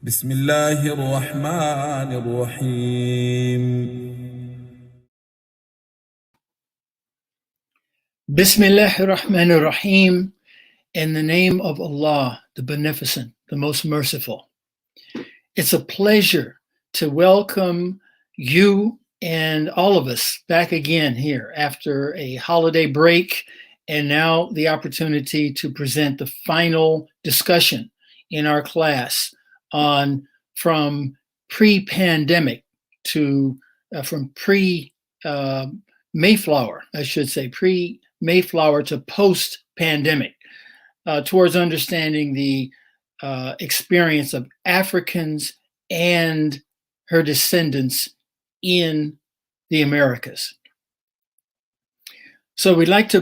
بسم الله الرحمن الرحيم. Bismillahir Rahmanir Rahim, in the name of Allah, the Beneficent, the Most Merciful. It's a pleasure to welcome you and all of us back again here after a holiday break, and now the opportunity to present the final discussion in our class on from pre-pandemic to from pre-Mayflower, I should say, pre-Mayflower to post-pandemic, towards understanding the experience of Africans and her descendants in the Americas. So we'd like to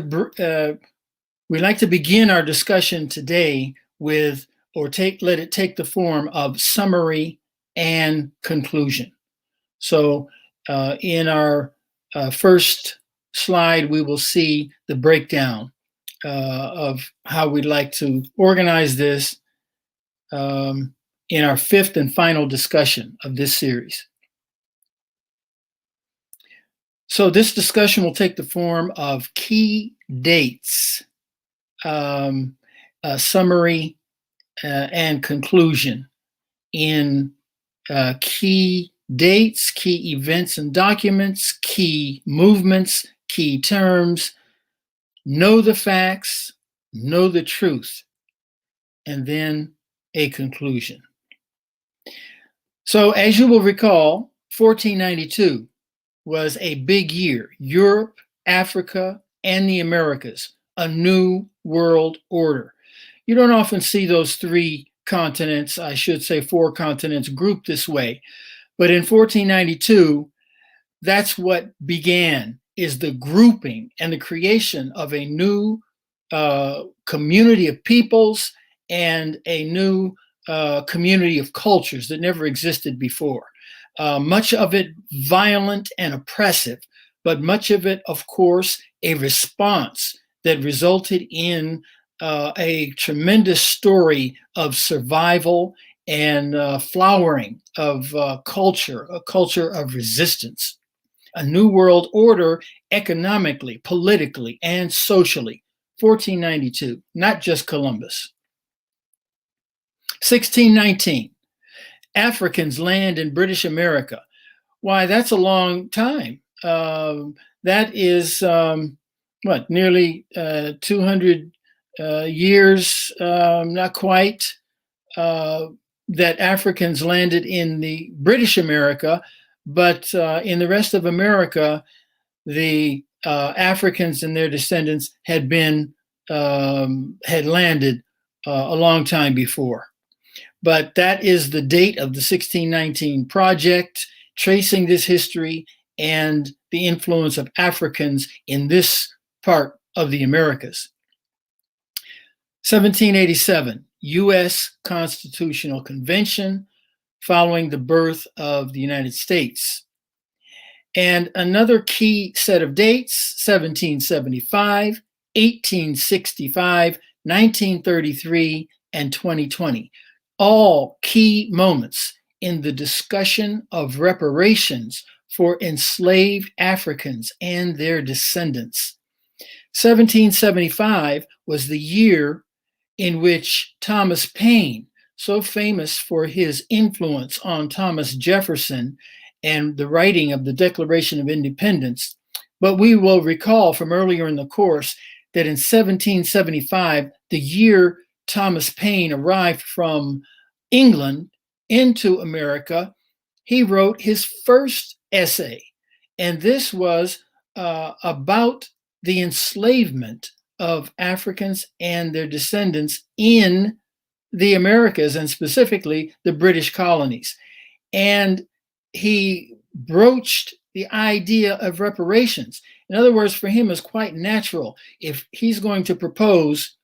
begin our discussion today with, let it take the form of summary and conclusion. So in our first slide, we will see the breakdown of how we'd like to organize this in our fifth and final discussion of this series. So this discussion will take the form of key dates, summary and conclusion in key dates, key events and documents, key movements, key terms, know the facts, know the truth, and then a conclusion. So as you will recall, 1492 was a big year. Europe, Africa, and the Americas, a new world order. You don't often see those three continents, I should say four continents, grouped this way. But in 1492, that's what began, is the grouping and the creation of a new community of peoples and a new community of cultures that never existed before. Much of it violent and oppressive, but much of it, of course, a response that resulted in a tremendous story of survival and flowering of culture, a culture of resistance. A new world order economically, politically, and socially. 1492, not just Columbus. 1619, Africans land in British America. Why, that's a long time. That is, nearly 200 years, not quite, that Africans landed in the British America, but in the rest of America, the Africans and their descendants had landed a long time before. But that is the date of the 1619 project, tracing this history and the influence of Africans in this part of the Americas. 1787, U.S. Constitutional Convention, following the birth of the United States. And another key set of dates, 1775, 1865, 1933, and 2020. All key moments in the discussion of reparations for enslaved Africans and their descendants. 1775 was the year in which Thomas Paine, so famous for his influence on Thomas Jefferson and the writing of the Declaration of Independence, but we will recall from earlier in the course that in 1775, the year Thomas Paine arrived from England into America, he wrote his first essay, and this was about the enslavement of Africans and their descendants in the Americas, and specifically the British colonies. And he broached the idea of reparations. In other words, for him, it's quite natural, if he's going to propose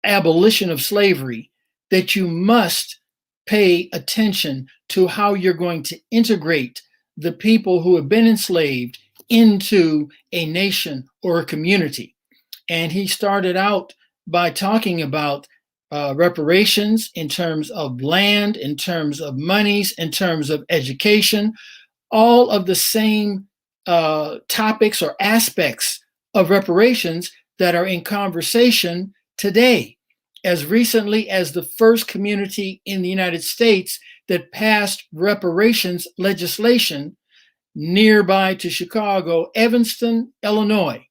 abolition of slavery, that you must pay attention to how you're going to integrate the people who have been enslaved into a nation or a community. And he started out by talking about reparations, in terms of land, in terms of monies, in terms of education, all of the same topics or aspects of reparations that are in conversation today. As recently as the first community in the United States that passed reparations legislation nearby to Chicago, Evanston, Illinois,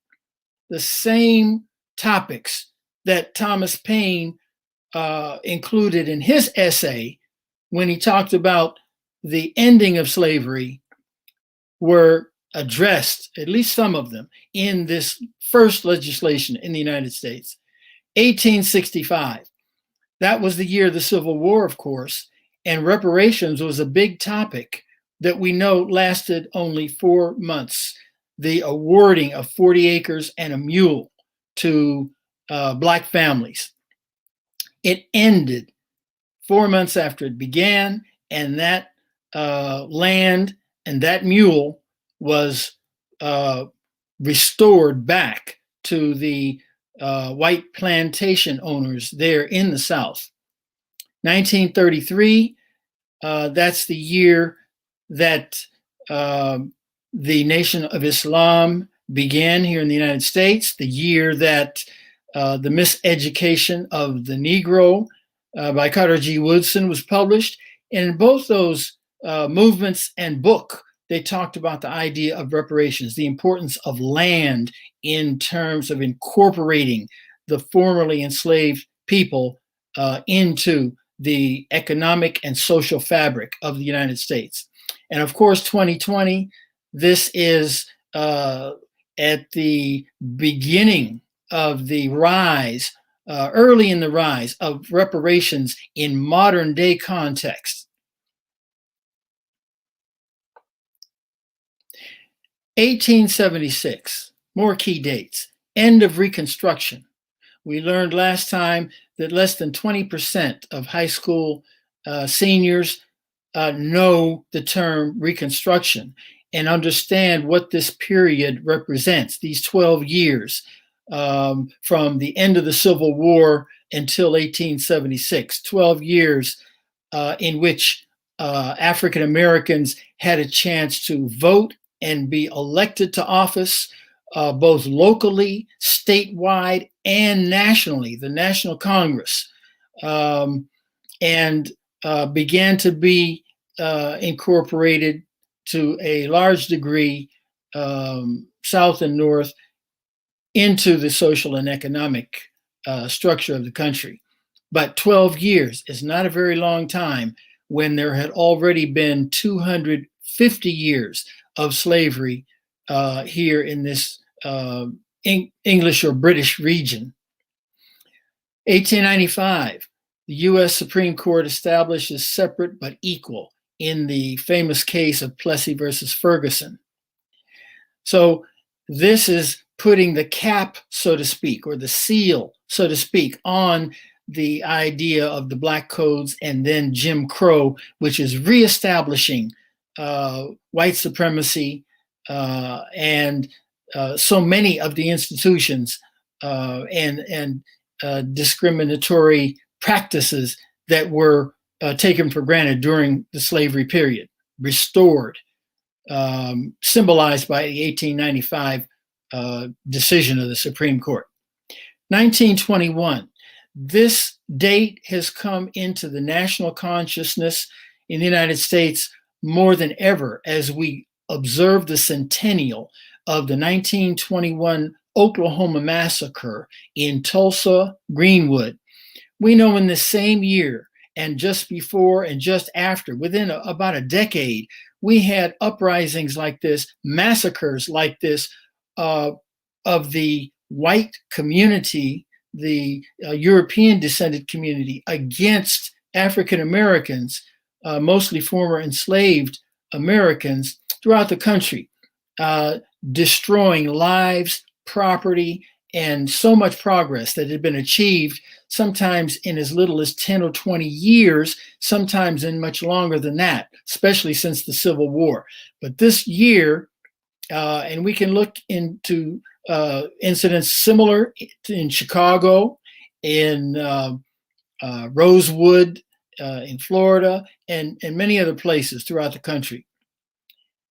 the same topics that Thomas Paine included in his essay when he talked about the ending of slavery were addressed, at least some of them, in this first legislation in the United States. 1865, that was the year of the Civil War, of course, and reparations was a big topic that we know lasted only 4 months. The awarding of 40 acres and a mule to Black families. It ended 4 months after it began, and that land and that mule was restored back to the white plantation owners there in the South. 1933, that's the year that the Nation of Islam began here in the United States, the year that The Miseducation of the Negro by Carter G. Woodson was published. And in both those movements and book, they talked about the idea of reparations, the importance of land in terms of incorporating the formerly enslaved people into the economic and social fabric of the United States. And of course, 2020, this is at the beginning of the rise, early in the rise of reparations in modern day context. 1876, more key dates, end of Reconstruction. We learned last time that less than 20% of high school seniors know the term Reconstruction and understand what this period represents, these 12 years from the end of the Civil War until 1876, 12 years in which African Americans had a chance to vote and be elected to office, both locally, statewide, and nationally, the National Congress, and began to be incorporated to a large degree, South and North, into the social and economic structure of the country. But 12 years is not a very long time when there had already been 250 years of slavery here in this English or British region. 1895, the U.S. Supreme Court establishes separate but equal in the famous case of Plessy versus Ferguson. So this is putting the cap, so to speak, or the seal, so to speak, on the idea of the Black Codes and then Jim Crow, which is reestablishing white supremacy and so many of the institutions and discriminatory practices that were taken for granted during the slavery period, restored, symbolized by the 1895 decision of the Supreme Court. 1921, this date has come into the national consciousness in the United States more than ever as we observe the centennial of the 1921 Oklahoma massacre in Tulsa, Greenwood. We know in the same year and just before and just after, within about a decade, we had uprisings like this, massacres like this of the white community, the European descended community against African Americans, mostly former enslaved Americans throughout the country, destroying lives, property, and so much progress that had been achieved, sometimes in as little as 10 or 20 years, sometimes in much longer than that, especially since the Civil War. But this year, and we can look into incidents similar in Chicago, in Rosewood in Florida, and many other places throughout the country.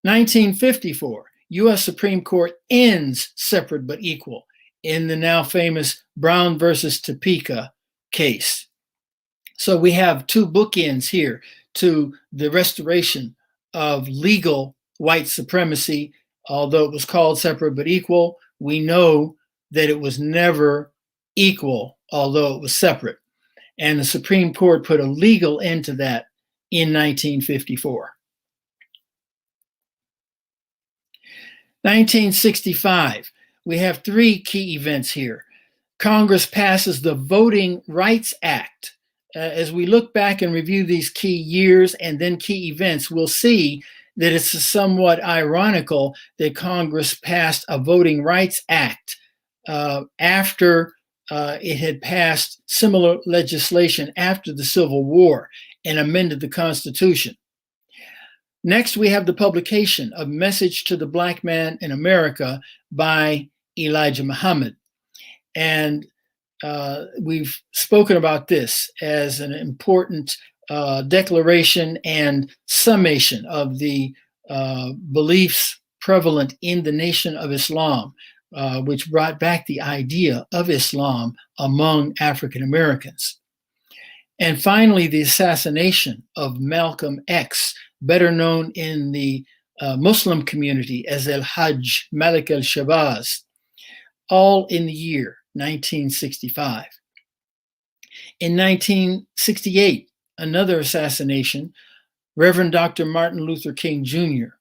1954, U.S. Supreme Court ends separate but equal in the now famous Brown versus Topeka case. So we have two bookends here to the restoration of legal white supremacy. Although it was called separate but equal, we know that it was never equal, although it was separate. And the Supreme Court put a legal end to that in 1954. 1965, we have three key events here. Congress passes the Voting Rights Act. As we look back and review these key years and then key events, we'll see that it's somewhat ironical that Congress passed a Voting Rights Act after it had passed similar legislation after the Civil War and amended the Constitution. Next, we have the publication of Message to the Black Man in America by Elijah Muhammad. And we've spoken about this as an important declaration and summation of the beliefs prevalent in the Nation of Islam, which brought back the idea of Islam among African Americans. And finally, the assassination of Malcolm X, better known in the Muslim community as El-Hajj Malik al-Shabazz, all in the year 1965. In 1968, another assassination, Reverend Dr. Martin Luther King Jr.,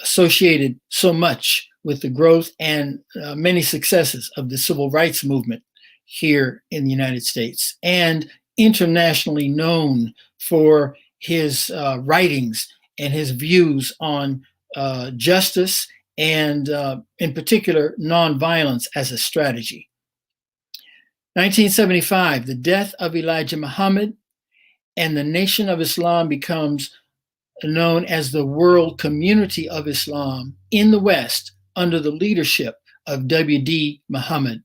associated so much with the growth and many successes of the civil rights movement here in the United States, and internationally known for his writings and his views on justice and, in particular, nonviolence as a strategy. 1975, the death of Elijah Muhammad, and the Nation of Islam becomes known as the World Community of Islam in the West under the leadership of W.D. Muhammad,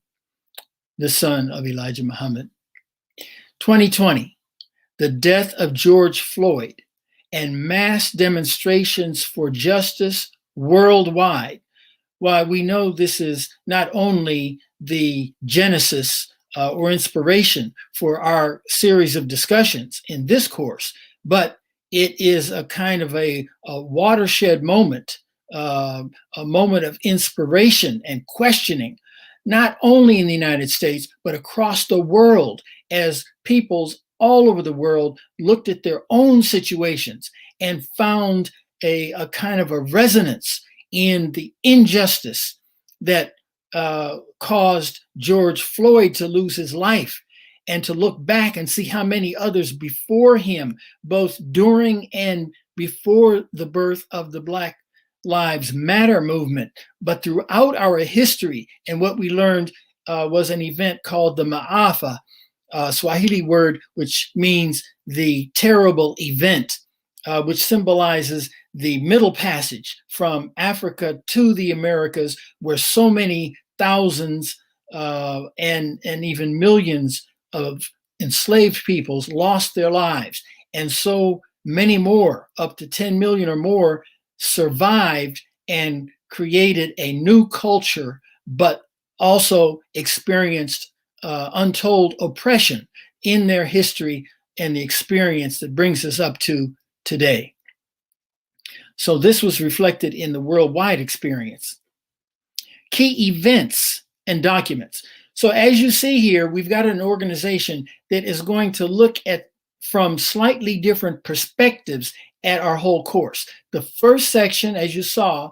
the son of Elijah Muhammad. 2020, the death of George Floyd and mass demonstrations for justice worldwide. While we know this is not only the genesis or inspiration for our series of discussions in this course, but it is a kind of a watershed moment, a moment of inspiration and questioning, not only in the United States, but across the world, as peoples all over the world looked at their own situations and found a kind of a resonance in the injustice that caused George Floyd to lose his life, and to look back and see how many others before him, both during and before the birth of the Black Lives Matter movement, but throughout our history. And what we learned was an event called the Ma'afa, Swahili word which means the terrible event, which symbolizes the middle passage from Africa to the Americas, where so many thousands and even millions of enslaved peoples lost their lives, and so many more, up to 10 million or more, survived and created a new culture, but also experienced untold oppression in their history and the experience that brings us up to today. So this was reflected in the worldwide experience. Key events and documents. So as you see here, we've got an organization that is going to look at from slightly different perspectives at our whole course. The first section, as you saw,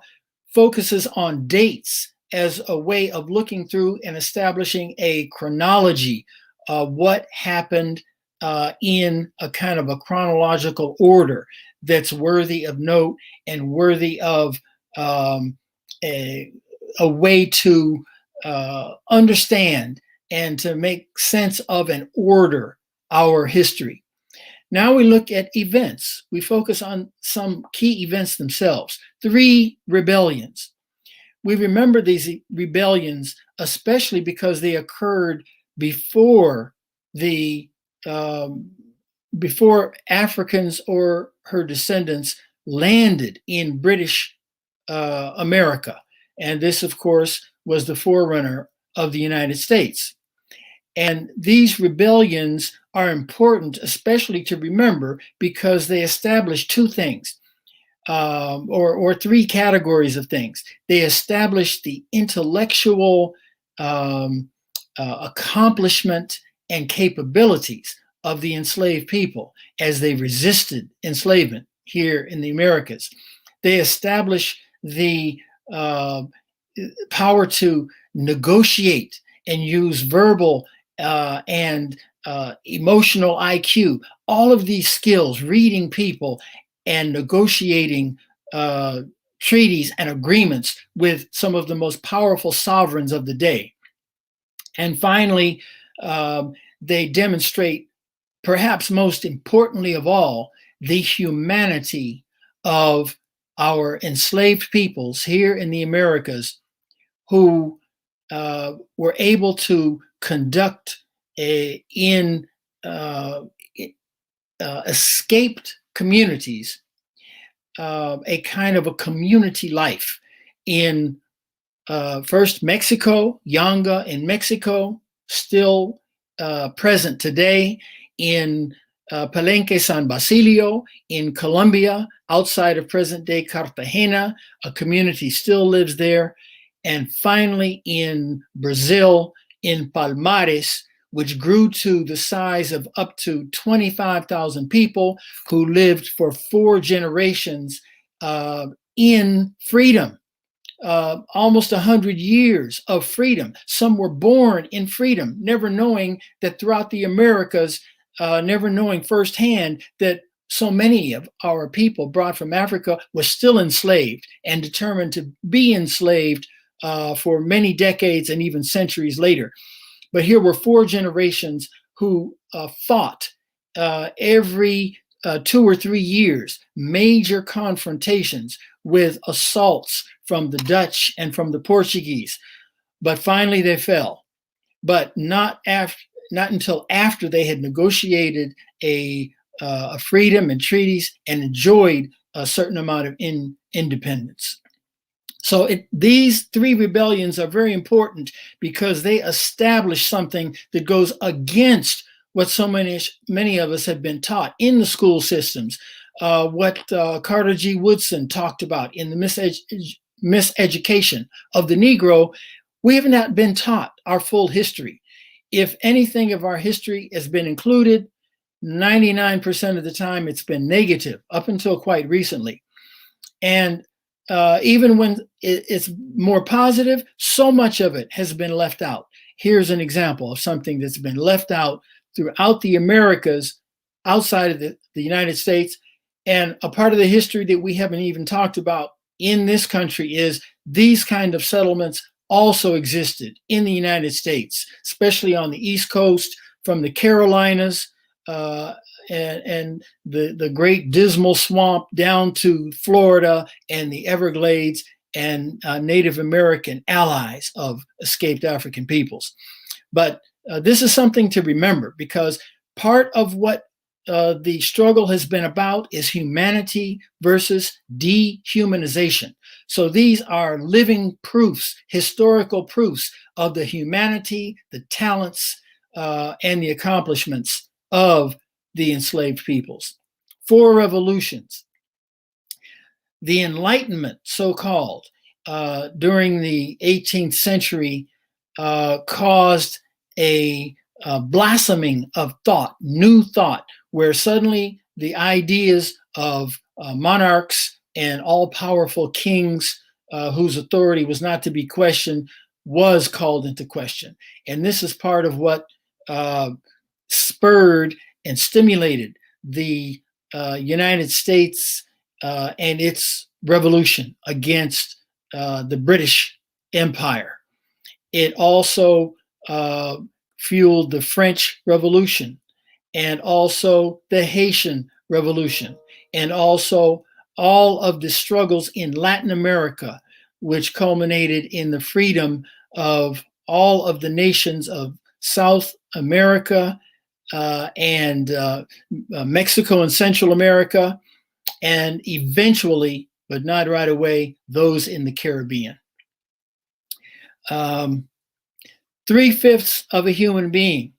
focuses on dates as a way of looking through and establishing a chronology of what happened in a kind of a chronological order that's worthy of note and worthy of a way to understand and to make sense of and order our history. Now we look at events. We focus on some key events themselves. 3 rebellions. We remember these rebellions, especially because they occurred before the um, before Africans or her descendants landed in British America. And this, of course, was the forerunner of the United States. And these rebellions are important, especially to remember, because they establish two things, or three categories of things. They establish the intellectual accomplishment and capabilities of the enslaved people as they resisted enslavement here in the Americas. They establish the power to negotiate and use verbal and emotional IQ, all of these skills, reading people and negotiating treaties and agreements with some of the most powerful sovereigns of the day. And finally, they demonstrate, perhaps most importantly of all, the humanity of our enslaved peoples here in the Americas, who were able to conduct in escaped communities a kind of a community life in first Mexico, Yanga in Mexico, still present today, in Palenque, San Basilio, in Colombia, outside of present-day Cartagena, a community still lives there, and finally in Brazil, in Palmares, which grew to the size of up to 25,000 people who lived for 4 generations in freedom. Almost 100 years of freedom. Some were born in freedom, never knowing that throughout the Americas, never knowing firsthand that so many of our people brought from Africa were still enslaved and determined to be enslaved for many decades and even centuries later. But here were 4 generations who fought every 2 or 3 years, major confrontations with assaults from the Dutch and from the Portuguese. But finally they fell. But not until after they had negotiated a freedom and treaties and enjoyed a certain amount of independence. So these 3 rebellions are very important because they establish something that goes against what so many of us have been taught in the school systems, what Carter G. Woodson talked about in the miseducation of the Negro. We have not been taught our full history. If anything of our history has been included, 99% of the time it's been negative up until quite recently. And even when it's more positive, so much of it has been left out. Here's an example of something that's been left out throughout the Americas, outside of the United States. And a part of the history that we haven't even talked about in this country is these kind of settlements also existed in the United States, especially on the East Coast, from the Carolinas and the Great Dismal Swamp down to Florida and the Everglades and Native American allies of escaped African peoples. But this is something to remember, because part of what the struggle has been about is humanity versus dehumanization. So these are living proofs, historical proofs of the humanity, the talents, and the accomplishments of the enslaved peoples. 4 revolutions. The Enlightenment, so-called, during the 18th century caused a blossoming of thought, new thought, where suddenly the ideas of monarchs and all-powerful kings whose authority was not to be questioned was called into question. And this is part of what spurred and stimulated the United States and its revolution against the British Empire. It also fueled the French Revolution, and also the Haitian Revolution, and also all of the struggles in Latin America, which culminated in the freedom of all of the nations of South America and Mexico and Central America, and eventually, but not right away, those in the Caribbean. 3/5 of a human being.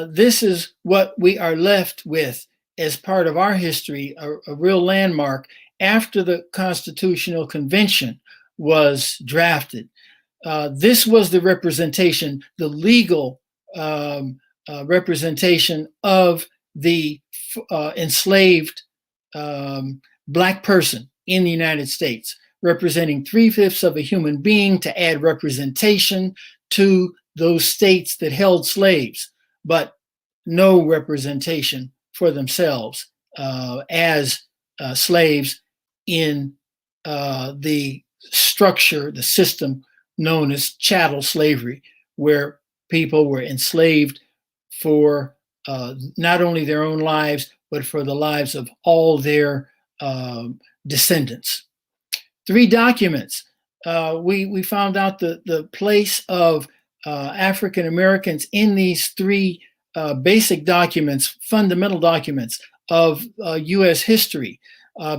This is what we are left with as part of our history, a real landmark after the Constitutional Convention was drafted. This was the representation, the legal representation of the enslaved Black person in the United States, representing 3/5 of a human being to add representation to those states that held slaves, but no representation for themselves as slaves in the structure, the system known as chattel slavery, where people were enslaved for not only their own lives, but for the lives of all their descendants. 3 documents. We found out the place of African Americans in these 3 basic documents, fundamental documents of U.S. history,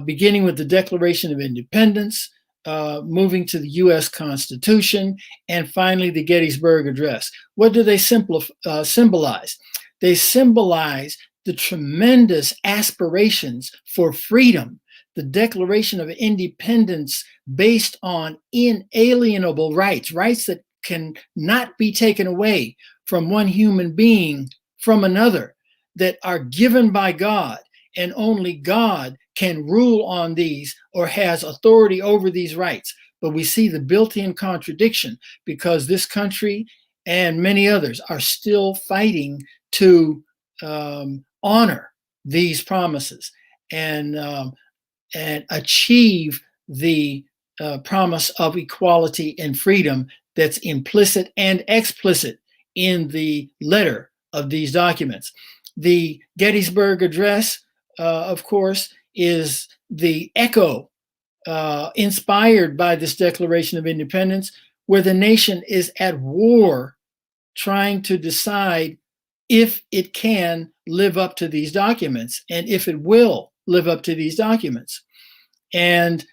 beginning with the Declaration of Independence, moving to the U.S. Constitution, and finally the Gettysburg Address. What do they symbolize? They symbolize the tremendous aspirations for freedom, the Declaration of Independence based on inalienable rights, rights that can not be taken away from one human being from another, that are given by God, and only God can rule on these or has authority over these rights. But we see the built-in contradiction, because this country and many others are still fighting to honor these promises and achieve the promise of equality and freedom that's implicit and explicit in the letter of these documents. The Gettysburg Address, of course, is the echo inspired by this Declaration of Independence, where the nation is at war trying to decide if it can live up to these documents and if it will live up to these documents. And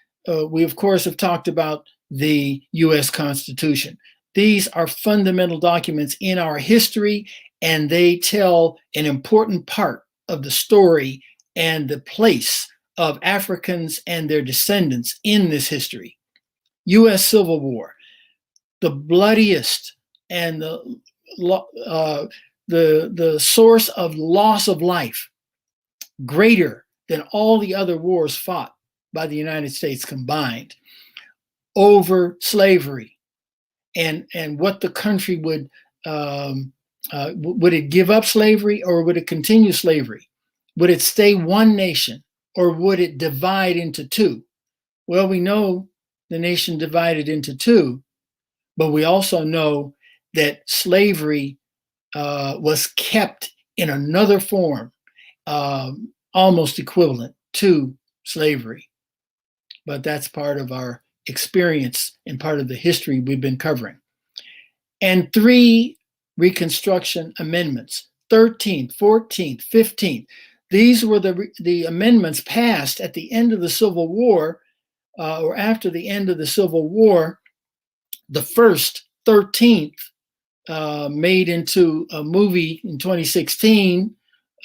we, of course, have talked about the U.S. Constitution. These are fundamental documents in our history, and they tell an important part of the story and the place of Africans and their descendants in this history. U.S. Civil War, the bloodiest and the source of loss of life, greater than all the other wars fought by the United States combined, over slavery and what the country would it give up slavery, or would it continue slavery? Would it stay one nation, or would it divide into 2? Well, we know the nation divided into 2, but we also know that slavery was kept in another form, almost equivalent to slavery. But that's part of our experience and part of the history we've been covering. And 3 Reconstruction amendments, 13th, 14th, 15th. These were the amendments passed at the end of the Civil War, or after the end of the Civil War. The first, 13th, made into a movie in 2016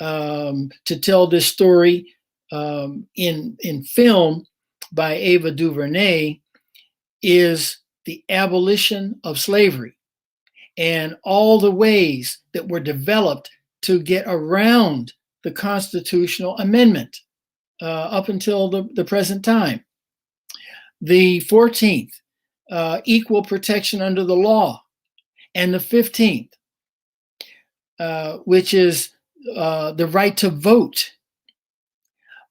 to tell this story in film by Ava DuVernay, is the abolition of slavery and all the ways that were developed to get around the constitutional amendment up until the present time. The 14th, equal protection under the law, and the 15th, which is the right to vote.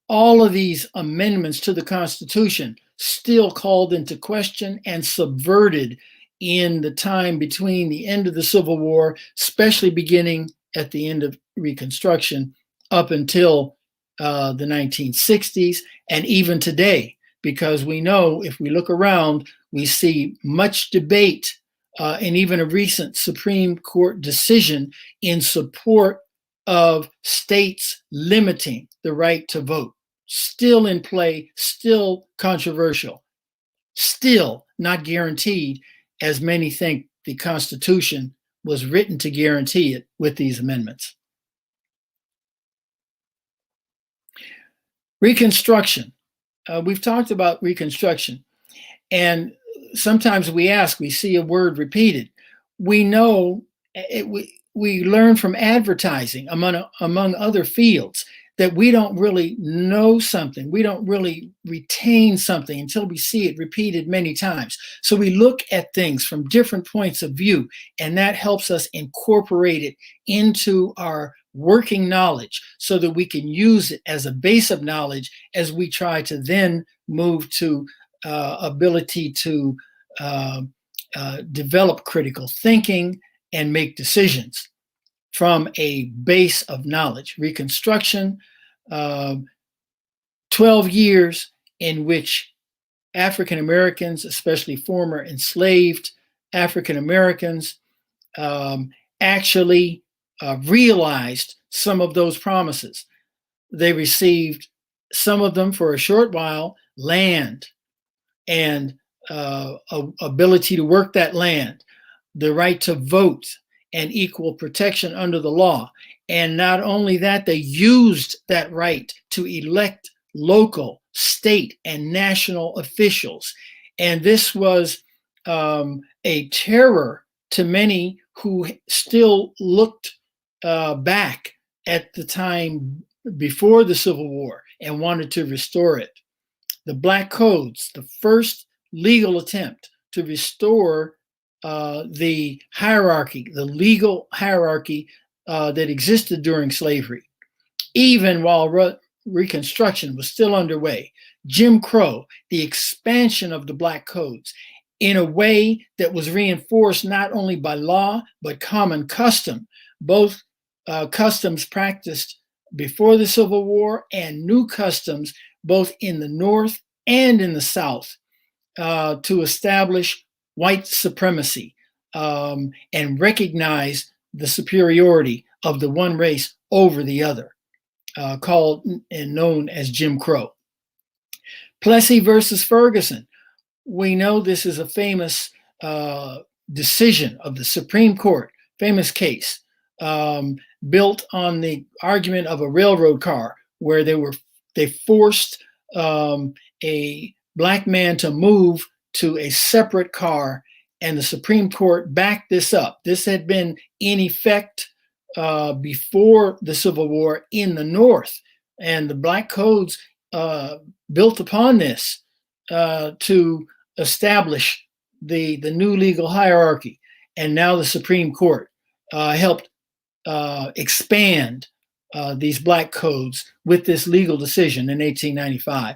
All of these amendments to the Constitution still called into question and subverted in the time between the end of the Civil War, especially beginning at the end of Reconstruction, up until the 1960s, and even today, because we know, if we look around, we see much debate and even a recent Supreme Court decision in support of states limiting the right to vote. Still in play, still controversial, still not guaranteed, as many think the Constitution was written to guarantee it with these amendments. Reconstruction. We've talked about Reconstruction, and sometimes we see a word repeated. We know, we learn from advertising, among other fields, that we don't really know something. We don't really retain something until we see it repeated many times. So we look at things from different points of view, and that helps us incorporate it into our working knowledge so that we can use it as a base of knowledge as we try to then move to ability to develop critical thinking and make decisions from a base of knowledge. Reconstruction, 12 years in which African Americans, especially former enslaved African Americans, actually realized some of those promises. They received, some of them for a short while, land and ability to work that land, the right to vote, and equal protection under the law. And not only that, they used that right to elect local, state, and national officials. And this was a terror to many who still looked back at the time before the Civil War and wanted to restore it. The Black Codes, the first legal attempt to restore the hierarchy, the legal hierarchy that existed during slavery, even while Reconstruction was still underway. Jim Crow, the expansion of the Black Codes in a way that was reinforced not only by law, but common custom, both customs practiced before the Civil War and new customs both in the North and in the South to establish white supremacy and recognize the superiority of the one race over the other, called and known as Jim Crow. Plessy versus Ferguson. We know this is a famous decision of the Supreme Court, famous case, built on the argument of a railroad car where they forced a Black man to move to a separate car, and the Supreme Court backed this up. This had been in effect before the Civil War in the North, and the Black Codes built upon this to establish the new legal hierarchy. And now the Supreme Court helped expand these Black Codes with this legal decision in 1895.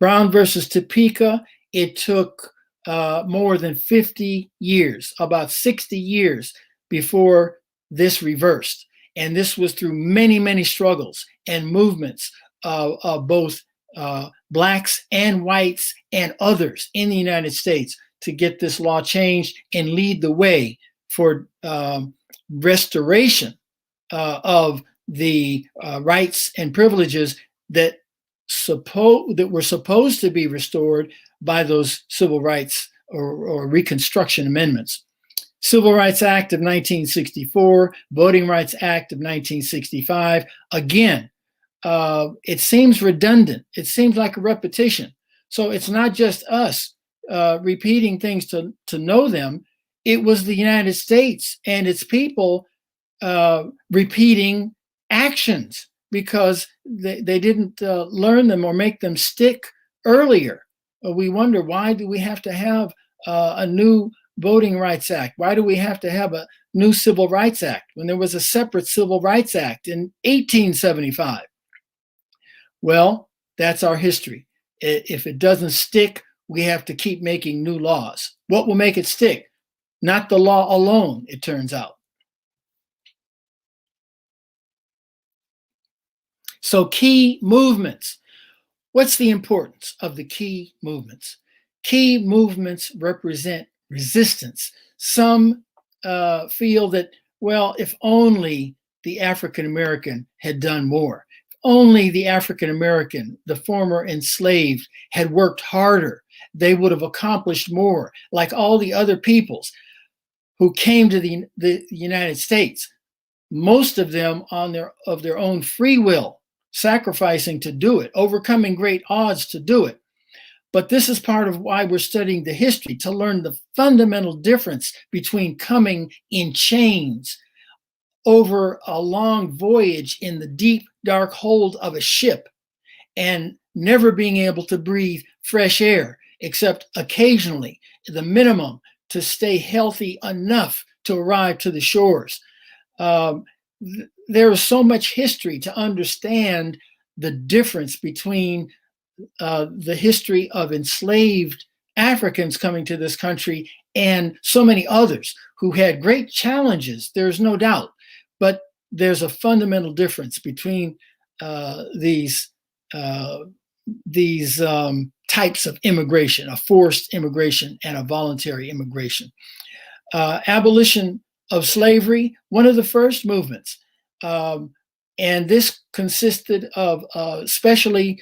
Brown versus Topeka, it took more than 50 years, about 60 years before this reversed. And this was through many, many struggles and movements of both Blacks and whites and others in the United States to get this law changed and lead the way for restoration of the rights and privileges that were supposed to be restored by those civil rights or Reconstruction amendments. Civil Rights Act of 1964, Voting Rights Act of 1965. Again, it seems redundant. It seems like a repetition. So it's not just us repeating things to know them. It was the United States and its people repeating actions because they didn't learn them or make them stick earlier. We wonder, why do we have to have a new Voting Rights Act? Why do we have to have a new Civil Rights Act when there was a separate Civil Rights Act in 1875? Well, that's our history. If it doesn't stick, we have to keep making new laws. What will make it stick? Not the law alone, it turns out. So key movements. What's the importance of the key movements? Key movements represent resistance. Some feel that, well, if only the African American had done more. If only the African American, the former enslaved, had worked harder, they would have accomplished more, like all the other peoples who came to the United States, most of them of their own free will, sacrificing to do it, overcoming great odds to do it. But this is part of why we're studying the history, to learn the fundamental difference between coming in chains over a long voyage in the deep, dark hold of a ship and never being able to breathe fresh air, except occasionally, the minimum to stay healthy enough to arrive to the shores. There is so much history to understand the difference between the history of enslaved Africans coming to this country and so many others who had great challenges, there's no doubt. But there's a fundamental difference between these types of immigration, a forced immigration and a voluntary immigration. Abolition of slavery, one of the first movements. And this consisted of especially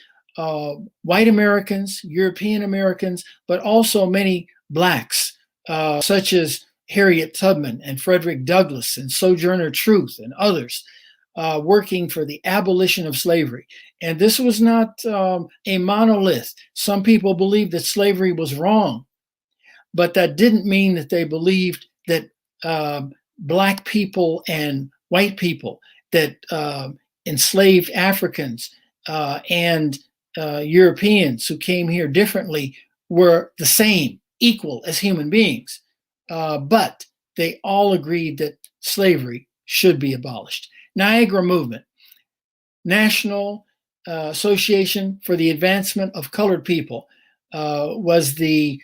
white Americans, European Americans, but also many blacks, such as Harriet Tubman and Frederick Douglass and Sojourner Truth and others, working for the abolition of slavery. And this was not a monolith. Some people believed that slavery was wrong, but that didn't mean that they believed that black people and white people, that enslaved Africans and Europeans who came here differently were the same, equal as human beings. But they all agreed that slavery should be abolished. Niagara Movement, National Association for the Advancement of Colored People, was the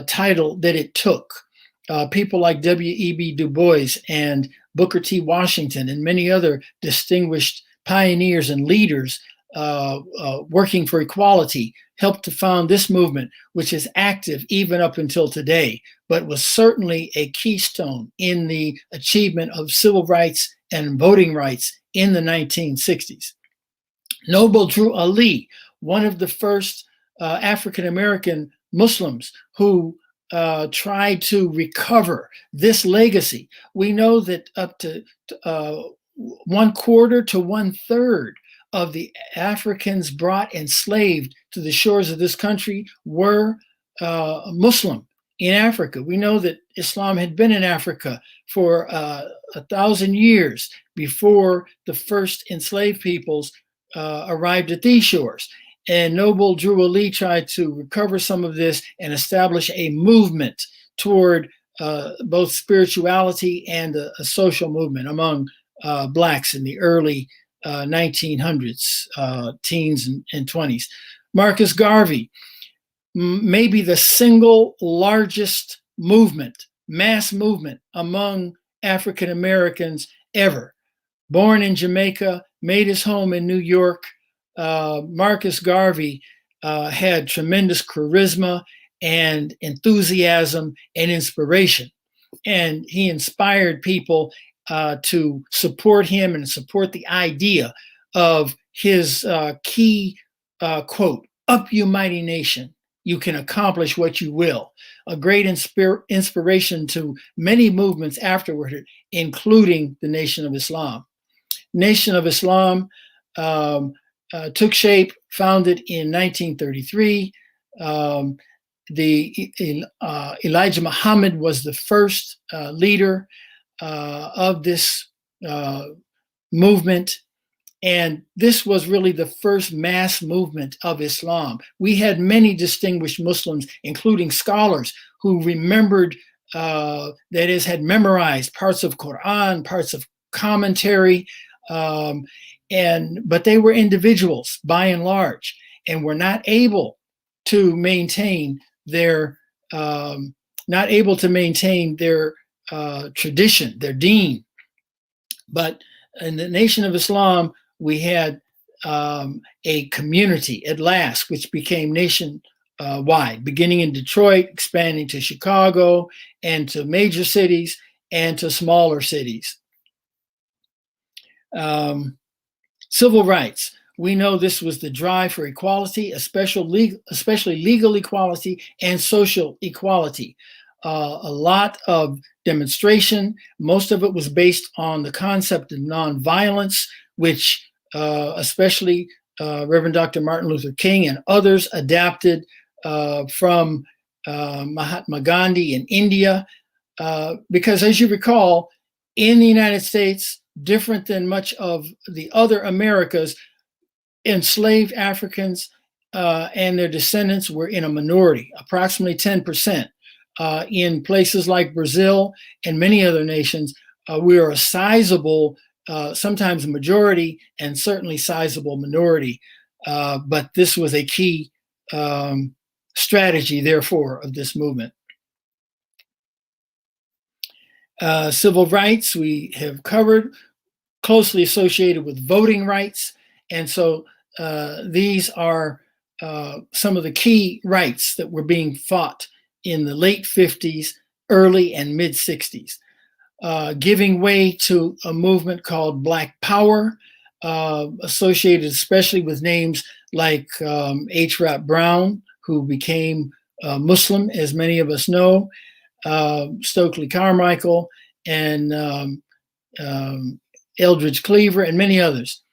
title that it took. People like W.E.B. Du Bois and Booker T. Washington and many other distinguished pioneers and leaders working for equality helped to found this movement, which is active even up until today, but was certainly a keystone in the achievement of civil rights and voting rights in the 1960s. Noble Drew Ali, one of the first African-American Muslims who tried to recover this legacy. We know that up to 1/4 to 1/3 of the Africans brought enslaved to the shores of this country were Muslim in Africa. We know that Islam had been in Africa for 1,000 years before the first enslaved peoples arrived at these shores. And Noble Drew Ali tried to recover some of this and establish a movement toward both spirituality and a social movement among blacks in the early 1900s, teens and 20s. Marcus Garvey, maybe the single largest movement, mass movement among African Americans ever. Born in Jamaica, made his home in New York, Marcus Garvey had tremendous charisma and enthusiasm and inspiration. And he inspired people to support him and support the idea of his key quote, "Up, you mighty nation, you can accomplish what you will." A great inspiration to many movements afterward, including the Nation of Islam. Nation of Islam took shape, founded in 1933. Elijah Muhammad was the first leader of this movement. And this was really the first mass movement of Islam. We had many distinguished Muslims, including scholars who remembered, that is, had memorized parts of Quran, parts of commentary, but they were individuals by and large, and were not able to maintain their tradition, their deen. But in the Nation of Islam, we had a community at last, which became nation-wide, beginning in Detroit, expanding to Chicago, and to major cities, and to smaller cities. Civil rights. We know this was the drive for equality, especially legal equality and social equality. A lot of demonstration. Most of it was based on the concept of nonviolence, which especially Reverend Dr. Martin Luther King and others adapted from Mahatma Gandhi in India. Because as you recall, in the United States, different than much of the other Americas, enslaved Africans and their descendants were in a minority, approximately 10%. In places like Brazil and many other nations, we are a sizable, sometimes majority, and certainly sizable minority. But this was a key strategy, therefore, of this movement. Civil rights we have covered, closely associated with voting rights. And so these are some of the key rights that were being fought in the late 50s, early and mid 60s, giving way to a movement called Black Power, associated especially with names like H. Rap Brown, who became Muslim, as many of us know, Stokely Carmichael, and Eldridge Cleaver, and many others.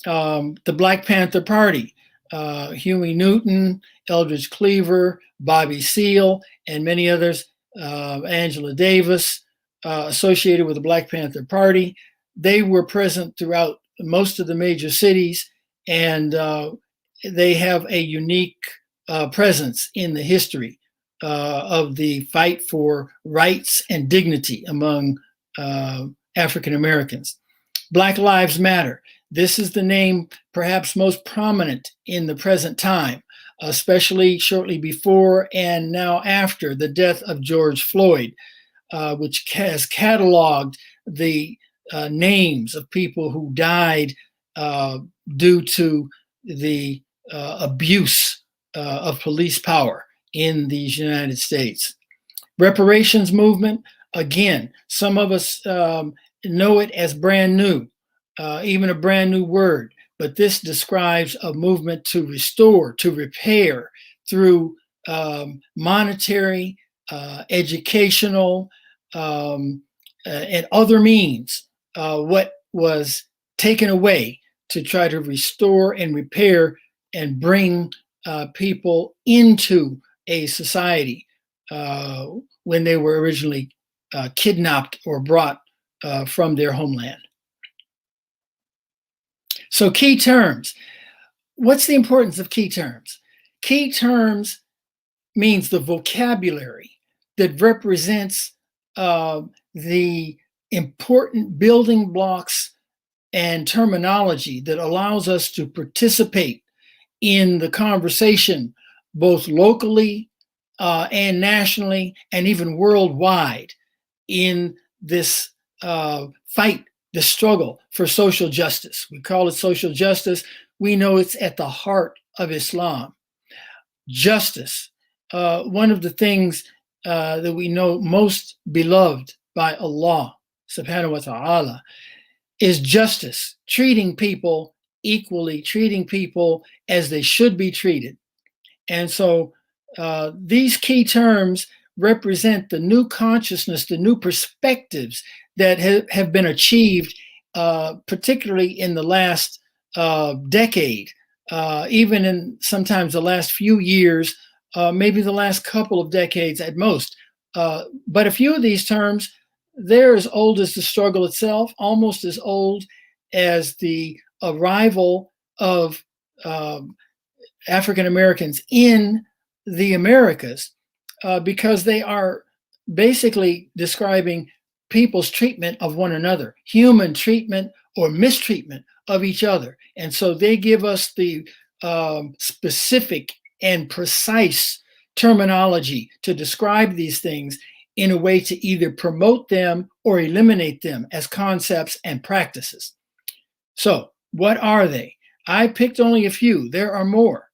The Black Panther Party, Huey Newton, Eldridge Cleaver, Bobby Seale, and many others, Angela Davis, associated with the Black Panther Party. They were present throughout most of the major cities, and they have a unique presence in the history of the fight for rights and dignity among African Americans. Black Lives Matter. This is the name perhaps most prominent in the present time, especially shortly before and now after the death of George Floyd, which has cataloged the names of people who died due to the abuse of police power in these United States. Reparations movement, again, some of us know it as brand new, even a brand new word, but this describes a movement to restore, to repair through monetary, educational, and other means what was taken away, to try to restore and repair and bring people into a society when they were originally kidnapped or brought from their homeland. So key terms. What's the importance of key terms? Key terms means the vocabulary that represents the important building blocks and terminology that allows us to participate in the conversation, both locally and nationally, and even worldwide, in this fight, the struggle for social justice. We call it social justice. We know it's at the heart of Islam. Justice, one of the things that we know most beloved by Allah subhanahu wa ta'ala, is justice, treating people equally, treating people as they should be treated. And so these key terms represent the new consciousness, the new perspectives that have been achieved, particularly in the last decade, even in sometimes the last few years, maybe the last couple of decades at most. But a few of these terms, they're as old as the struggle itself, almost as old as the arrival of African Americans in the Americas, because they are basically describing people's treatment of one another, human treatment or mistreatment of each other. And so they give us the specific and precise terminology to describe these things in a way to either promote them or eliminate them as concepts and practices. So what are they? I picked only a few. There are more.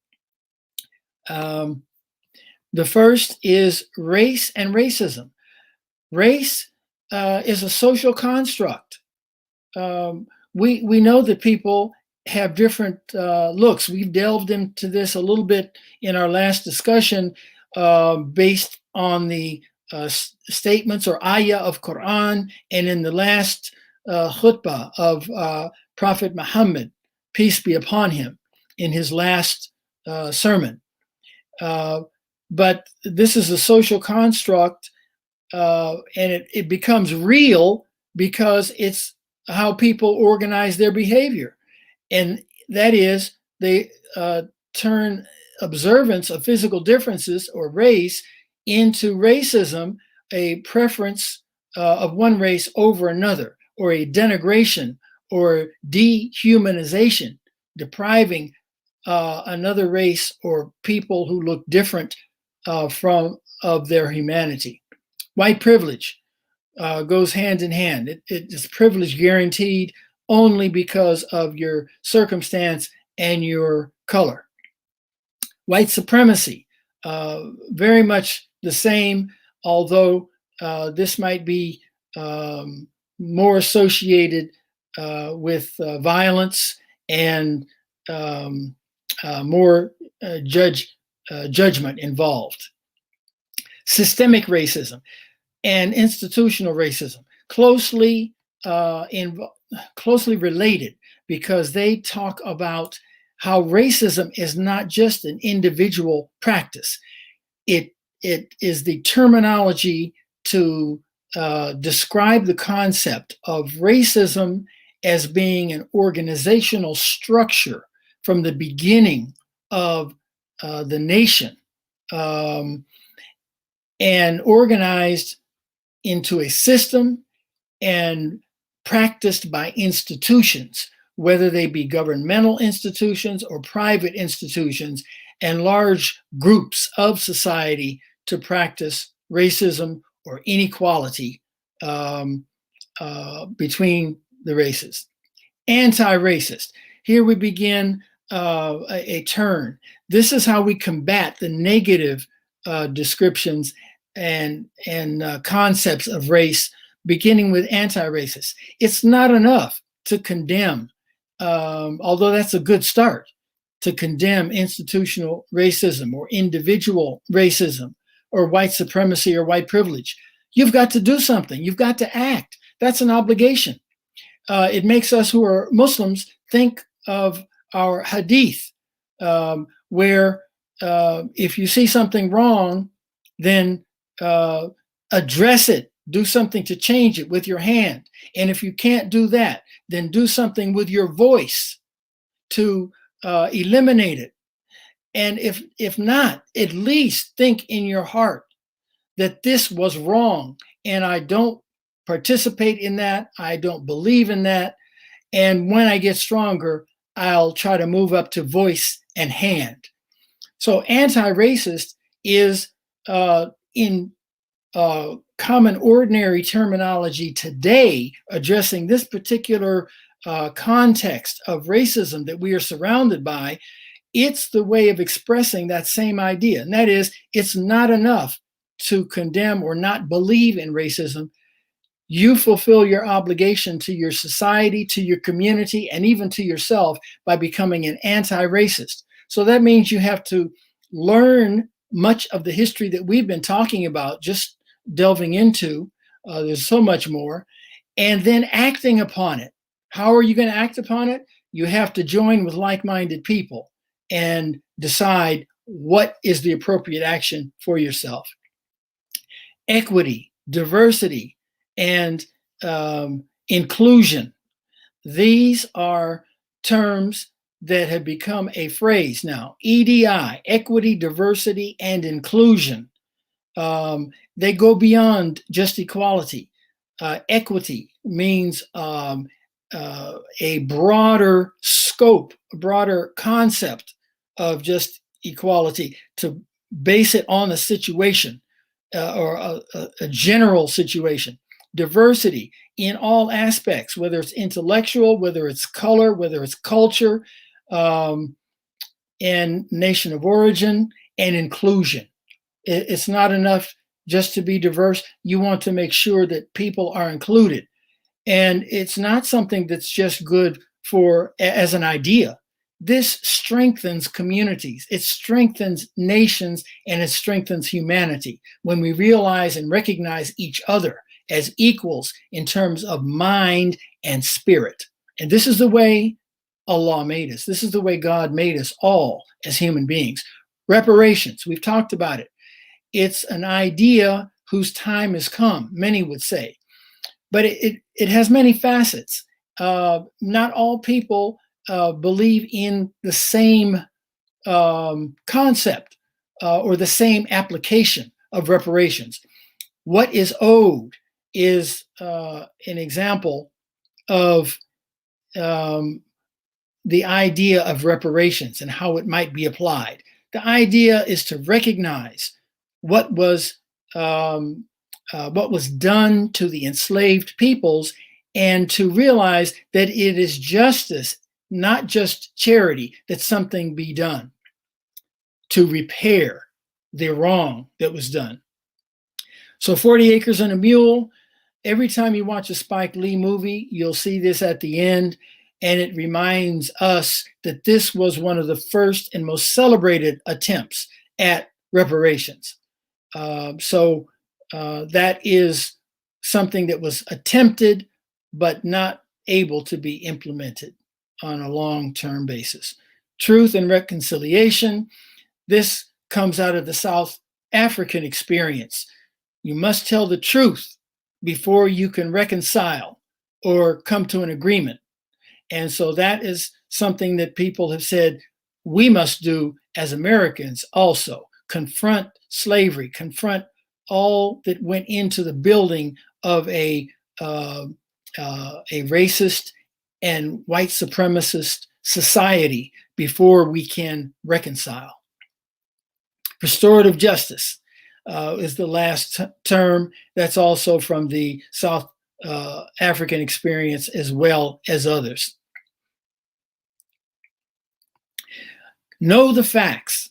The first is race and racism. Race is a social construct we know that people have different looks. We've delved into this a little bit in our last discussion, based on the statements or ayah of Quran, and in the last khutbah of Prophet Muhammad, peace be upon him, in his last sermon. But this is a social construct, and it becomes real because it's how people organize their behavior. And that is, they turn observance of physical differences or race into racism, a preference of one race over another, or a denigration or dehumanization, depriving another race or people who look different of their humanity. White privilege goes hand in hand. It's privilege guaranteed only because of your circumstance and your color. White supremacy, very much the same, although this might be more associated with violence and more judgment involved. Systemic racism and institutional racism, closely related, because they talk about how racism is not just an individual practice. It is the terminology to describe the concept of racism as being an organizational structure from the beginning of the nation, and organized into a system and practiced by institutions, whether they be governmental institutions or private institutions, and large groups of society to practice racism or inequality between the races. Anti-racist. Here we begin a turn. This is how we combat the negative descriptions and concepts of race, beginning with anti-racist. It's not enough to condemn, although that's a good start, to condemn institutional racism or individual racism or white supremacy or white privilege. You've got to do something. You've got to act. That's an obligation. It makes us who are Muslims think of our hadith, where if you see something wrong, then address it. Do something to change it with your hand. And if you can't do that, then do something with your voice to eliminate it. And if not, at least think in your heart that this was wrong, and I don't participate in that. I don't believe in that. And when I get stronger, I'll try to move up to voice and hand. So anti-racist is in common ordinary terminology today, addressing this particular context of racism that we are surrounded by. It's the way of expressing that same idea. And that is, it's not enough to condemn or not believe in racism. You fulfill your obligation to your society, to your community, and even to yourself by becoming an anti-racist. So that means you have to learn much of the history that we've been talking about, just delving into. There's so much more. And then acting upon it. How are you going to act upon it? You have to join with like-minded people and decide what is the appropriate action for yourself. Equity, diversity, and inclusion. These are terms that have become a phrase now. EDI, equity, diversity, and inclusion. They go beyond just equality. Equity means a broader scope, a broader concept of just equality, to base it on a situation or a general situation. Diversity in all aspects, whether it's intellectual, whether it's color, whether it's culture, and nation of origin, and inclusion. It's not enough just to be diverse. You want to make sure that people are included. And it's not something that's just good for as an idea. This strengthens communities, it strengthens nations, and it strengthens humanity when we realize and recognize each other as equals in terms of mind and spirit. And this is the way Allah made us. This is the way God made us all as human beings. Reparations, we've talked about it. It's an idea whose time has come, many would say, but it has many facets. Not all people believe in the same concept or the same application of reparations. What is owed is an example of the idea of reparations and how it might be applied. The idea is to recognize what was done to the enslaved peoples, and to realize that it is justice, not just charity, that something be done to repair the wrong that was done. So 40 Acres and a Mule, every time you watch a Spike Lee movie, you'll see this at the end, and it reminds us that this was one of the first and most celebrated attempts at reparations. So that is something that was attempted but not able to be implemented on a long-term basis. Truth and reconciliation, this comes out of the South African experience. You must tell the truth before you can reconcile or come to an agreement. And so that is something that people have said we must do as Americans also. Confront slavery, confront all that went into the building of a racist and white supremacist society before we can reconcile. Restorative justice is the last term. That's also from the South African experience as well as others. Know the facts.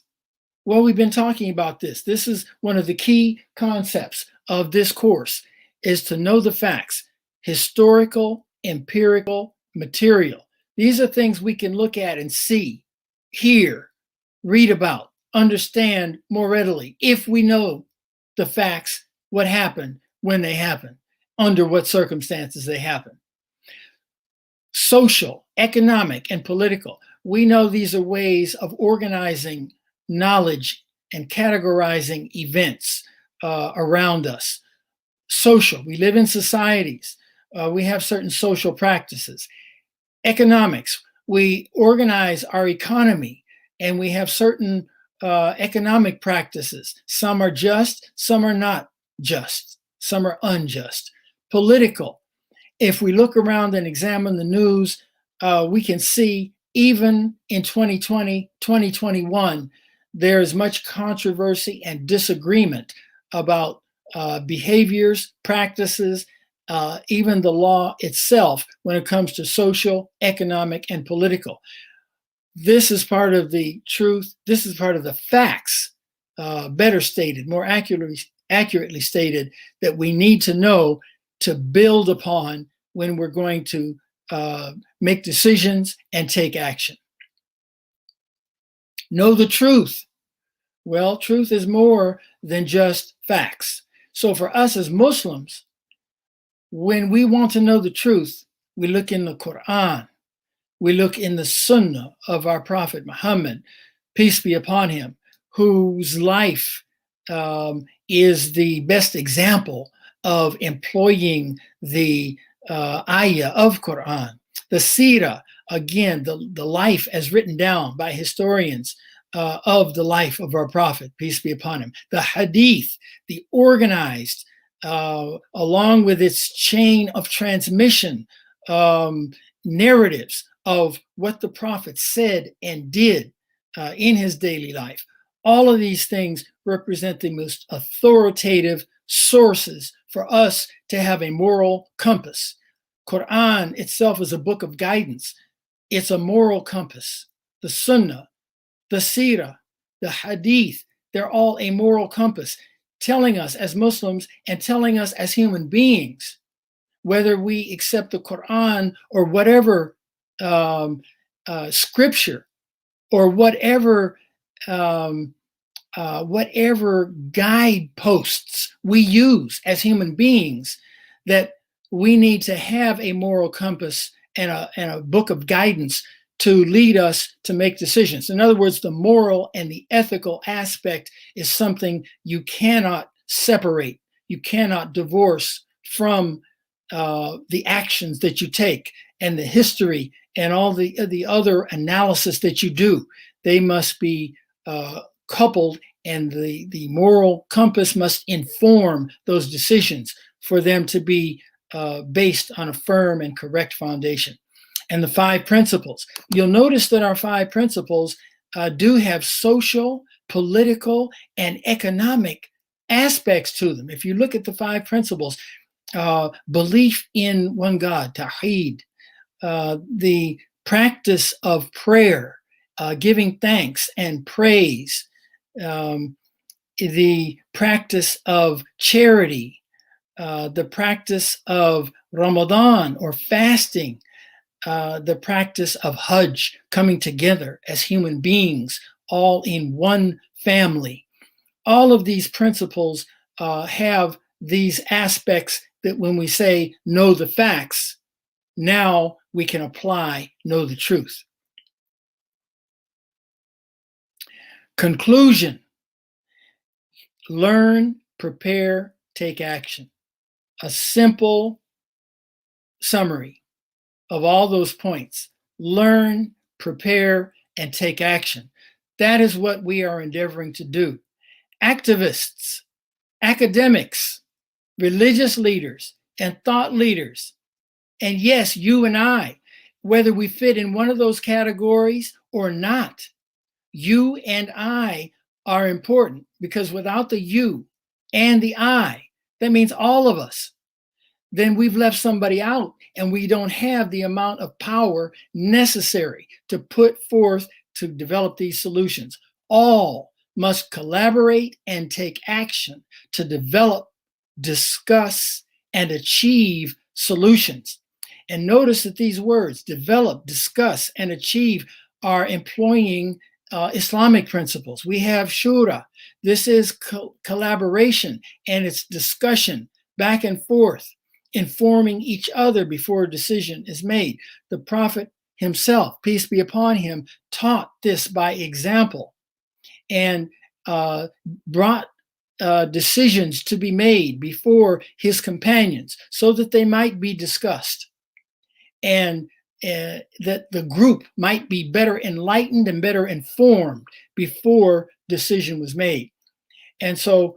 Well, we've been talking about this. This is one of the key concepts of this course, is to know the facts. Historical, empirical, material. These are things we can look at and see, hear, read about, understand more readily if we know the facts, what happened, when they happen, under what circumstances they happen. Social, economic, and political. We know these are ways of organizing knowledge and categorizing events around us. Social, we live in societies. We have certain social practices. Economics, we organize our economy and we have certain economic practices. Some are just, some are not just, some are unjust. Political, if we look around and examine the news, we can see even in 2020, 2021, there is much controversy and disagreement about behaviors, practices, even the law itself when it comes to social, economic, and political. This is part of the truth. This is part of the facts, better stated, more accurately stated, that we need to know to build upon when we're going to make decisions and take action. Know the truth. Well, truth is more than just facts. So for us as Muslims, when we want to know the truth, we look in the Quran, we look in the Sunnah of our Prophet Muhammad, peace be upon him, whose life is the best example of employing the ayah of Quran. The Sirah, again, the life as written down by historians of the life of our Prophet, peace be upon him. The Hadith, the organized, along with its chain of transmission, narratives of what the Prophet said and did in his daily life. All of these things represent the most authoritative sources for us to have a moral compass. Quran itself is a book of guidance. It's a moral compass. The Sunnah, the Sirah, the Hadith, they're all a moral compass, telling us as Muslims and telling us as human beings whether we accept the Quran or whatever scripture or whatever guideposts we use as human beings, that we need to have a moral compass and a book of guidance to lead us to make decisions. In other words, the moral and the ethical aspect is something you cannot separate, you cannot divorce from the actions that you take and the history and all the other analysis that you do. They must be coupled, and the moral compass must inform those decisions for them to be based on a firm and correct foundation. And the 5 principles. You'll notice that our 5 principles do have social, political, and economic aspects to them. If you look at the 5 principles, belief in one God, Tawheed, the practice of prayer, giving thanks and praise, the practice of charity, the practice of Ramadan or fasting, the practice of Hajj, coming together as human beings, all in one family. All of these principles have these aspects that when we say know the facts, now we can apply know the truth. Conclusion: learn, prepare, take action. A simple summary of all those points. Learn, prepare, and take action. That is what we are endeavoring to do. Activists, academics, religious leaders, and thought leaders, and yes, you and I, whether we fit in one of those categories or not, you and I are important, because without the you and the I, that means all of us, then we've left somebody out, and we don't have the amount of power necessary to put forth to develop these solutions. All must collaborate and take action to develop, discuss, and achieve solutions. And notice that these words, develop, discuss, and achieve, are employing Islamic principles. We have shura. This is collaboration, and it's discussion back and forth, informing each other before a decision is made. The Prophet himself, peace be upon him, taught this by example and brought decisions to be made before his companions so that they might be discussed, and that the group might be better enlightened and better informed before decision was made. And so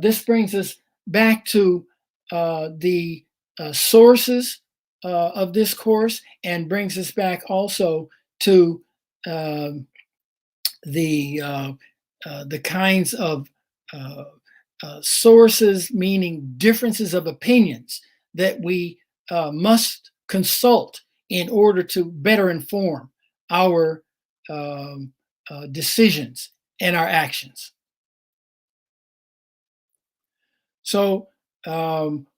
this brings us back to the sources of this course, and brings us back also to the kinds of sources, meaning differences of opinions, that we must consult in order to better inform our decisions and our actions. So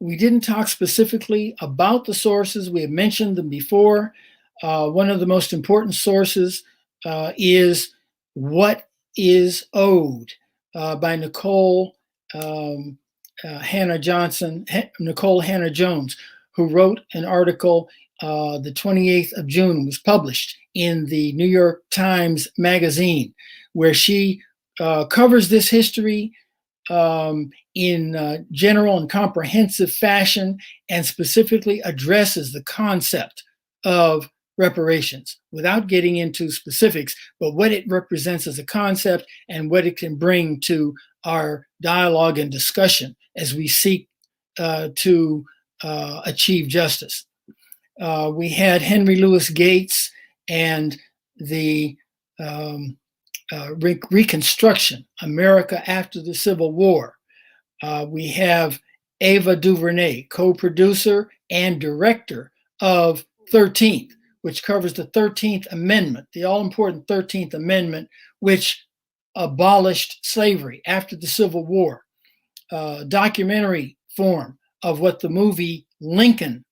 we didn't talk specifically about the sources. We have mentioned them before. One of the most important sources is What is Owed by Nicole Hannah Jones, who wrote an article the 28th of June, was published in the New York Times Magazine, where she covers this history in general and comprehensive fashion, and specifically addresses the concept of reparations without getting into specifics, but what it represents as a concept and what it can bring to our dialogue and discussion as we seek to achieve justice. We had Henry Louis Gates and the Reconstruction, America After the Civil War. We have Ava DuVernay, co-producer and director of 13th, which covers the 13th Amendment, the all-important 13th Amendment, which abolished slavery after the Civil War. Documentary form of what the movie Lincoln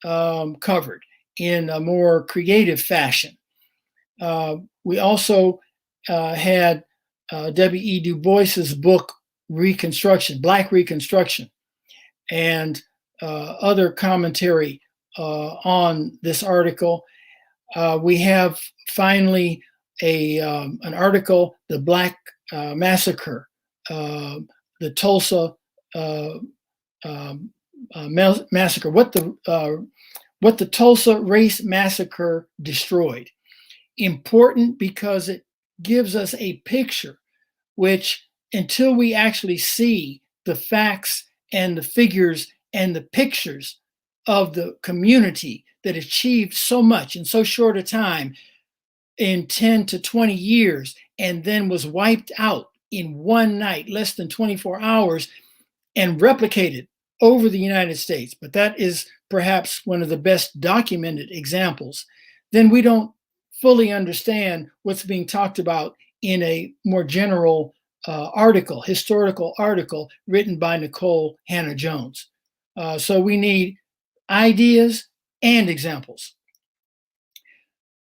covered in a more creative fashion. We also had W.E. Du Bois's book, Reconstruction, Black Reconstruction, and other commentary on this article. We have finally an article, The Black Massacre, the Tulsa massacre, what the Tulsa race massacre destroyed. Important because it gives us a picture which, until we actually see the facts and the figures and the pictures of the community that achieved so much in so short a time, in 10 to 20 years, and then was wiped out in one night, less than 24 hours, and replicated over the United States, but that is perhaps one of the best documented examples, then we don't fully understand what's being talked about in a more general historical article written by Nicole Hannah-Jones. So we need ideas and examples.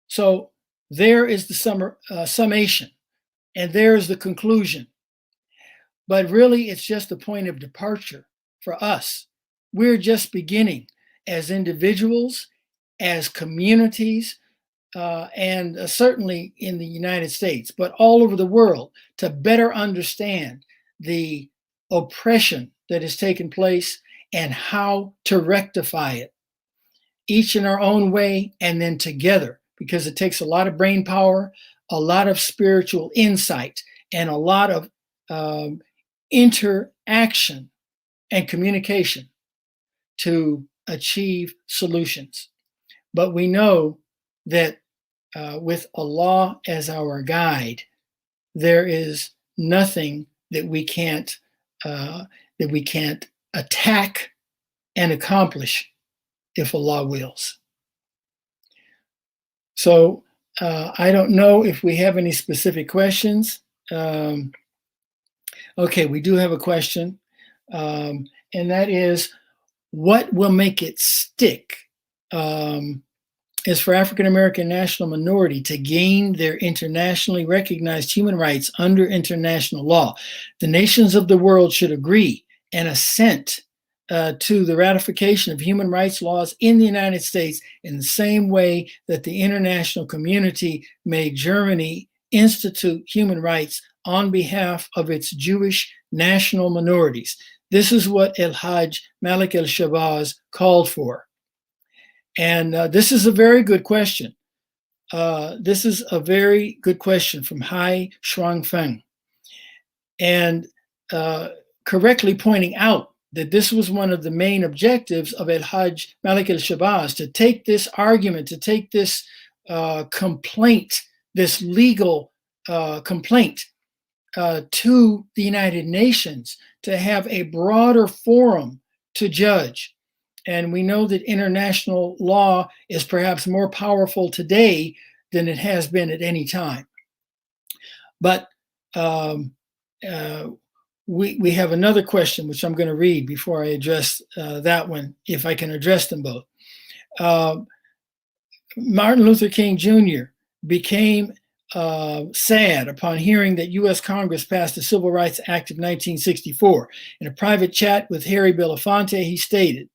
So there is the summation, and there's the conclusion. But really, it's just a point of departure for us. We're just beginning as individuals, as communities, and certainly in the United States, but all over the world, to better understand the oppression that has taken place and how to rectify it, each in our own way and then together, because it takes a lot of brain power, a lot of spiritual insight, and a lot of interaction and communication to achieve solutions. But we know that with Allah as our guide, there is nothing that we can't attack and accomplish if Allah wills. So I don't know if we have any specific questions. Okay, we do have a question, and that is, what will make it stick is for African American national minority to gain their internationally recognized human rights under international law. The nations of the world should agree and assent to the ratification of human rights laws in the United States in the same way that the international community made Germany institute human rights on behalf of its Jewish national minorities. This is what El-Hajj Malik El-Shabazz called for. And this is a very good question. This is a very good question from Hai Shuangfeng. And correctly pointing out that this was one of the main objectives of El-Hajj Malik El-Shabazz, to take this argument, to take this complaint, this legal complaint to the United Nations, to have a broader forum to judge. And we know that international law is perhaps more powerful today than it has been at any time. But we have another question, which I'm going to read before I address that one, if I can address them both. Martin Luther King Jr. became sad upon hearing that U.S. Congress passed the Civil Rights Act of 1964. In a private chat with Harry Belafonte, he stated,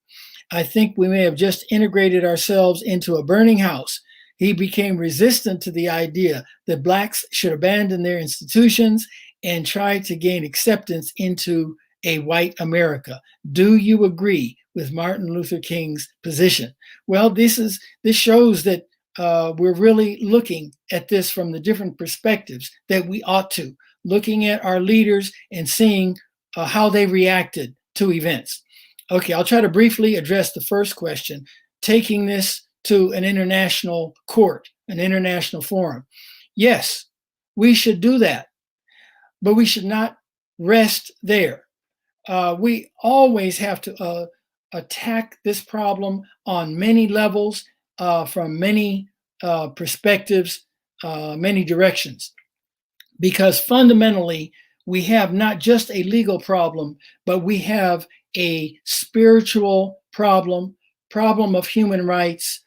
"I think we may have just integrated ourselves into a burning house." He became resistant to the idea that Blacks should abandon their institutions and try to gain acceptance into a white America. Do you agree with Martin Luther King's position? Well, this shows that we're really looking at this from the different perspectives that we ought to, looking at our leaders and seeing how they reacted to events. Okay, I'll try to briefly address the first question, taking this to an international court, an international forum. Yes, we should do that, but we should not rest there. We always have to attack this problem on many levels, from many perspectives, many directions, because fundamentally we have not just a legal problem, but we have a spiritual problem of human rights,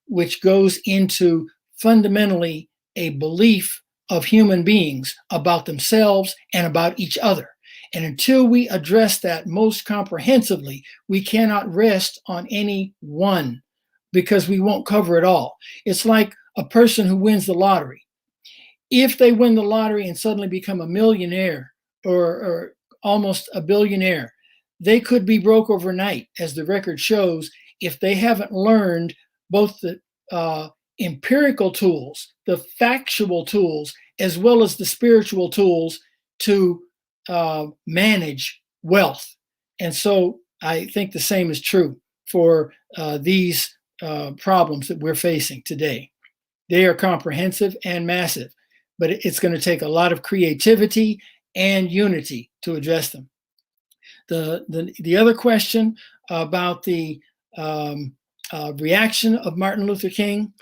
which goes into fundamentally a belief of human beings about themselves and about each other. And until we address that most comprehensively, we cannot rest on any one, because we won't cover it all. It's like a person who wins the lottery. If they win the lottery and suddenly become a millionaire or almost a billionaire, they could be broke overnight, as the record shows, if they haven't learned both the empirical tools, the factual tools, as well as the spiritual tools to manage wealth. And so I think the same is true for these problems that we're facing today. They are comprehensive and massive, but it's going to take a lot of creativity and unity to address them. The other question about the reaction of Martin Luther King,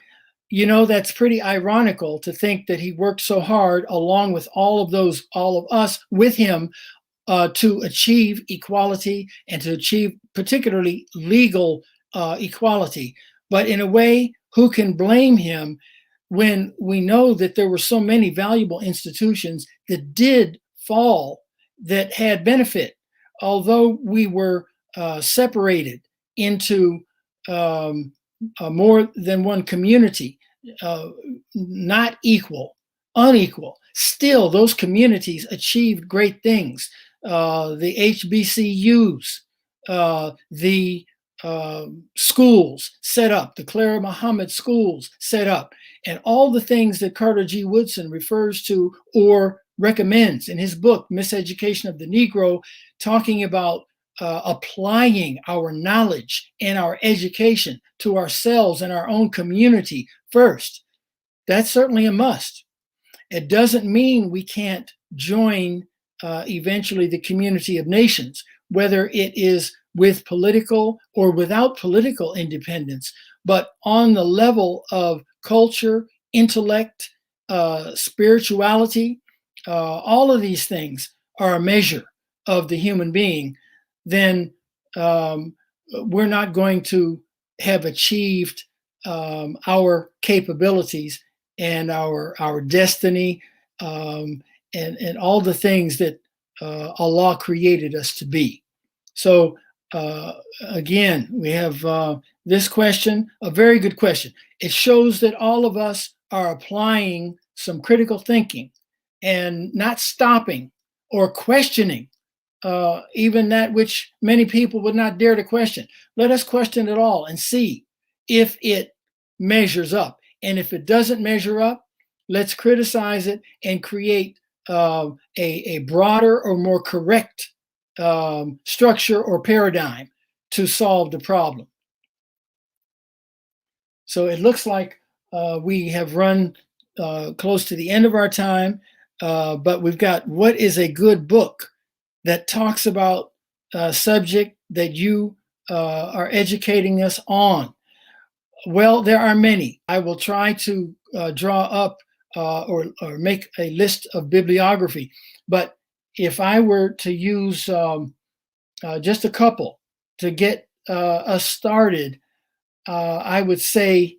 that's pretty ironical to think that he worked so hard along with all of us with him to achieve equality and to achieve particularly legal equality. But in a way, who can blame him when we know that there were so many valuable institutions that did fall that had benefit, although we were separated into more than one community, not equal, unequal. Still, those communities achieved great things. The HBCUs, the schools set up, the Clara Muhammad schools set up, and all the things that Carter G. Woodson refers to or recommends in his book, Miseducation of the Negro, talking about applying our knowledge and our education to ourselves and our own community first. That's certainly a must. It doesn't mean we can't join eventually the community of nations, whether it is with political or without political independence, but on the level of culture, intellect, spirituality, all of these things are a measure of the human being, then we're not going to have achieved our capabilities and our destiny and all the things that Allah created us to be. So again, we have this question, a very good question. It shows that all of us are applying some critical thinking and not stopping or questioning even that which many people would not dare to question. Let us question it all and see if it measures up. And if it doesn't measure up, let's criticize it and create a broader or more correct structure or paradigm to solve the problem. So it looks like we have run close to the end of our time, but we've got what is a good book that talks about a subject that you are educating us on. Well, there are many. I will try to draw up or make a list of bibliography, but if I were to use just a couple to get us started, I would say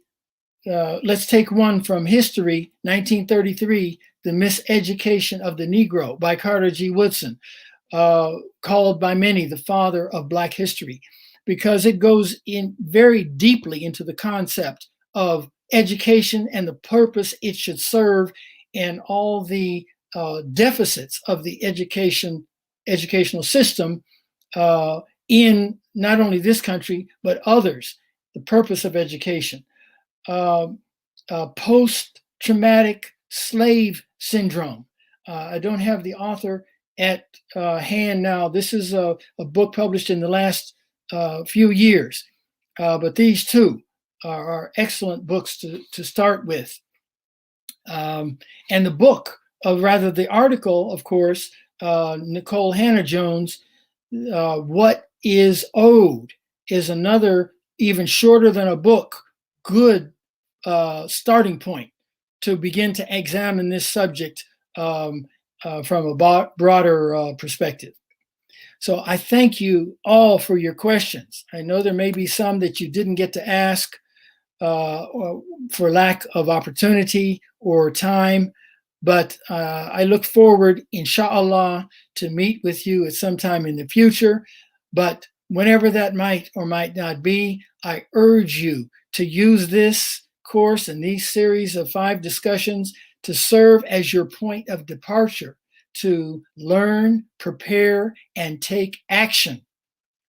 let's take one from history, 1933, The Miseducation of the Negro by Carter G. Woodson, called by many the father of Black history, because it goes in very deeply into the concept of education and the purpose it should serve and all the deficits of the educational system in not only this country, but others, the purpose of education. Post-traumatic slave syndrome. I don't have the author at hand now. This is a book published in the last few years, but these two are excellent books to start with. And the book, rather the article, of course, Nicole Hannah-Jones, What is Owed, is another, even shorter than a book, good starting point to begin to examine this subject from a broader perspective. So I thank you all for your questions. I know there may be some that you didn't get to ask for lack of opportunity or time, but I look forward, inshallah, to meet with you at some time in the future. But whenever that might or might not be, I urge you to use this course and these series of 5 discussions to serve as your point of departure, to learn, prepare, and take action,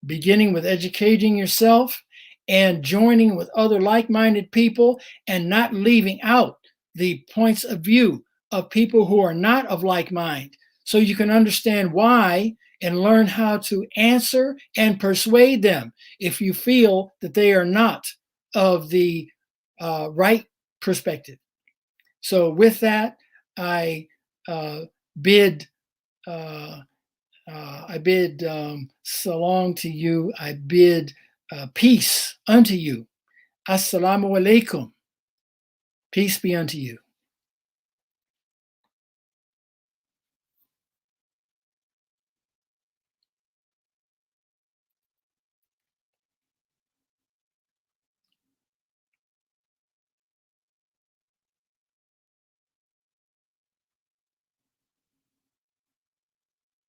beginning with educating yourself and joining with other like-minded people, and not leaving out the points of view of people who are not of like mind, so you can understand why and learn how to answer and persuade them if you feel that they are not of the right perspective. So with that, I bid salam to you. I bid peace unto you. Assalamu alaikum. Peace be unto you.